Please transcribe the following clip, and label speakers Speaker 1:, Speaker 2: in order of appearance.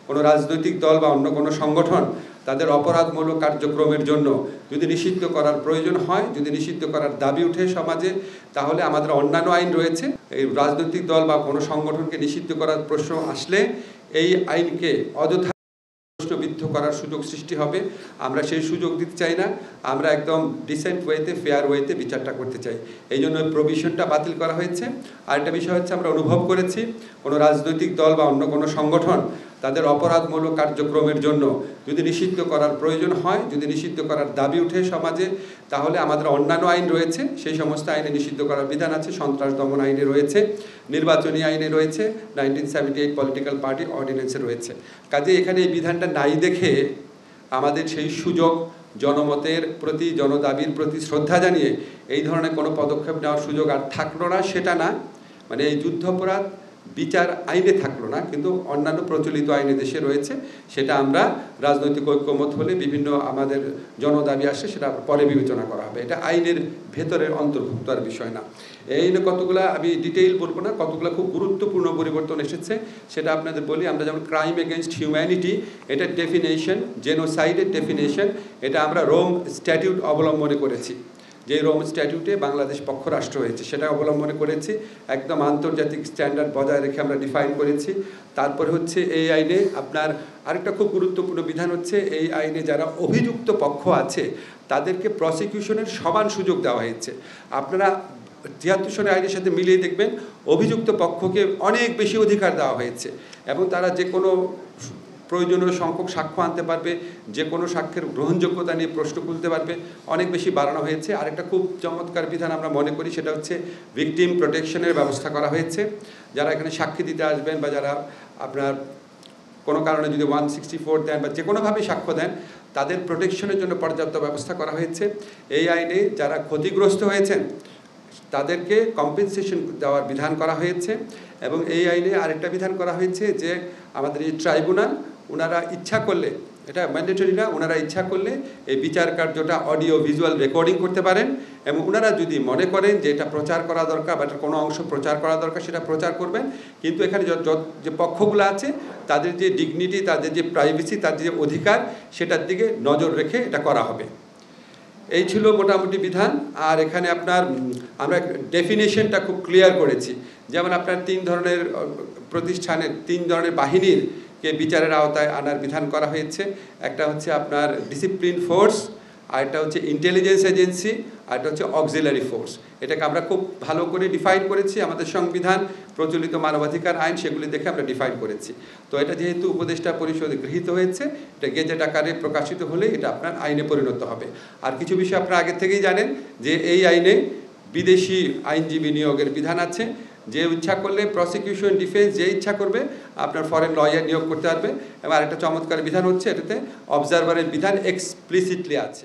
Speaker 1: কোনো রাজনৈতিক দল বা অন্য কোনো সংগঠন তাদের অপরাধমূলক কার্যক্রমের জন্য যদি নিষিদ্ধ করার প্রয়োজন হয়, যদি নিষিদ্ধ করার দাবি উঠে সমাজে, তাহলে আমাদের অন্যান্য আইন রয়েছে। এই রাজনৈতিক দল বা কোনো সংগঠনকে নিষিদ্ধ করার প্রশ্ন আসলে এই আইনকে অযথা প্রশ্নবিদ্ধ করার সুযোগ সৃষ্টি হবে। আমরা সেই সুযোগ দিতে চাই না। আমরা একদম ডিসেন্ট ওয়েতে, ফেয়ার ওয়েতে বিচারটা করতে চাই। এই জন্য প্রভিশনটা বাতিল করা হয়েছে। আরেকটা বিষয় হচ্ছে, আমরা অনুভব করেছি কোনো রাজনৈতিক দল বা অন্য কোনো সংগঠন তাদের অপরাধমূলক কার্যক্রমের জন্য যদি নিষিদ্ধ করার প্রয়োজন হয়, যদি নিষিদ্ধ করার দাবি উঠে সমাজে, তাহলে আমাদের অন্যান্য আইন রয়েছে। সেই সমস্ত আইনে নিষিদ্ধ করার বিধান আছে। সন্ত্রাস দমন আইনে রয়েছে, নির্বাচনী আইনে রয়েছে, 1978 পলিটিক্যাল পার্টি অর্ডিন্যান্সে রয়েছে। কাজে এখানে এই বিধানটা নাই দেখে আমাদের সেই সুযোগ, জনমতের প্রতি, জনদাবির প্রতি শ্রদ্ধা জানিয়ে এই ধরনের কোনো পদক্ষেপ নেওয়ার সুযোগ আর থাকলো না। সেটা না, মানে এই যুদ্ধাপরাধ বিচার আইনে থাকলো না, কিন্তু অন্যান্য প্রচলিত আইনে দেশে রয়েছে। সেটা আমরা রাজনৈতিক ঐক্যমত হলে বিভিন্ন আমাদের জনদাবি আসে, সেটা পরে বিবেচনা করা হবে। এটা আইনের ভেতরের অন্তর্ভুক্ত আর বিষয় না। এই নিয়ে কতগুলো আমি ডিটেইল বলবো না, কতগুলো খুব গুরুত্বপূর্ণ পরিবর্তন এসেছে সেটা আপনাদের বলি। আমরা যেমন ক্রাইম এগেনস্ট হিউম্যানিটি, এটা ডেফিনেশন, জেনোসাইডের ডেফিনেশন, এটা আমরা রোম স্ট্যাটিউট অবলম্বনে করেছি। যে রোম স্ট্যাটিউটে বাংলাদেশ পক্ষরাষ্ট্র হয়েছে সেটা অবলম্বনে করেছি। একদম আন্তর্জাতিক স্ট্যান্ডার্ড বজায় রেখে আমরা ডিফাইন করেছি। তারপরে হচ্ছে এই আইনে আপনার আরেকটা খুব গুরুত্বপূর্ণ বিধান হচ্ছে, এই আইনে যারা অভিযুক্ত পক্ষ আছে তাদেরকে প্রসিকিউশনের সমান সুযোগ দেওয়া হয়েছে। আপনারা ৭৩ সনের আইনের সাথে মিলিয়ে দেখবেন অভিযুক্ত পক্ষকে অনেক বেশি অধিকার দেওয়া হয়েছে, এবং তারা যে কোনো প্রয়োজনীয় সংখ্যক সাক্ষ্য আনতে পারবে, যে কোনো সাক্ষ্যের গ্রহণযোগ্যতা নিয়ে প্রশ্ন তুলতে পারবে, অনেক বেশি বাড়ানো হয়েছে। আরেকটা খুব চমৎকার বিধান আমরা মনে করি, সেটা হচ্ছে ভিকটিম প্রোটেকশনের ব্যবস্থা করা হয়েছে। যারা এখানে সাক্ষী দিতে আসবেন বা যারা আপনার কোনো কারণে যদি 164 দেন বা যে কোনোভাবে সাক্ষ্য দেন, তাদের প্রোটেকশনের জন্য পর্যাপ্ত ব্যবস্থা করা হয়েছে। এই আইনে যারা ক্ষতিগ্রস্ত হয়েছেন তাদেরকে কম্পেনসেশন দেওয়ার বিধান করা হয়েছে। এবং এই আইনে আরেকটা বিধান করা হয়েছে যে আমাদের এই ট্রাইব্যুনাল, ওনারা ইচ্ছা করলে, এটা ম্যান্ডেটরি না, ওনারা ইচ্ছা করলে এই বিচার কার্যটা অডিও ভিজুয়াল রেকর্ডিং করতে পারেন, এবং ওনারা যদি মনে করেন যে এটা প্রচার করা দরকার বা এটার কোনো অংশ প্রচার করা দরকার, সেটা প্রচার করবেন। কিন্তু এখানে যে পক্ষগুলো আছে তাদের যে ডিগনিটি, তাদের যে প্রাইভেসি, তাদের যে অধিকার, সেটার দিকে নজর রেখে এটা করা হবে। এই ছিল মোটামুটি বিধান। আর এখানে আপনার আমরা ডেফিনেশনটা খুব ক্লিয়ার করেছি। যেমন আপনার 3 ধরনের প্রতিষ্ঠানের, 3 ধরনের বাহিনীর কে বিচারের আওতায় আনার বিধান করা হয়েছে। একটা হচ্ছে আপনার ডিসিপ্লিন ফোর্স, আরেকটা হচ্ছে ইন্টেলিজেন্স এজেন্সি, আরেকটা হচ্ছে অক্সিলারি ফোর্স। এটাকে আমরা খুব ভালো করে ডিফাইন করেছি। আমাদের সংবিধান, প্রচলিত মানবাধিকার আইন, সেগুলি দেখে আমরা ডিফাইন করেছি। তো এটা যেহেতু উপদেষ্টা পরিষদে গৃহীত হয়েছে, এটা গেজেট আকারে প্রকাশিত হলে এটা আপনার আইনে পরিণত হবে। আর কিছু বিষয় আপনারা আগে থেকেই জানেন যে এই আইনে বিদেশি আইনজীবী নিয়োগের বিধান আছে। যে ইচ্ছা করলে প্রসিকিউশন, ডিফেন্স যে ইচ্ছা করবে আপনার ফরেন লয়ার নিয়োগ করতে পারবে। এবং আরেকটা চমৎকার বিধান হচ্ছে, এটাতে অবজারভারের বিধান এক্সপ্লিসিটলি আছে।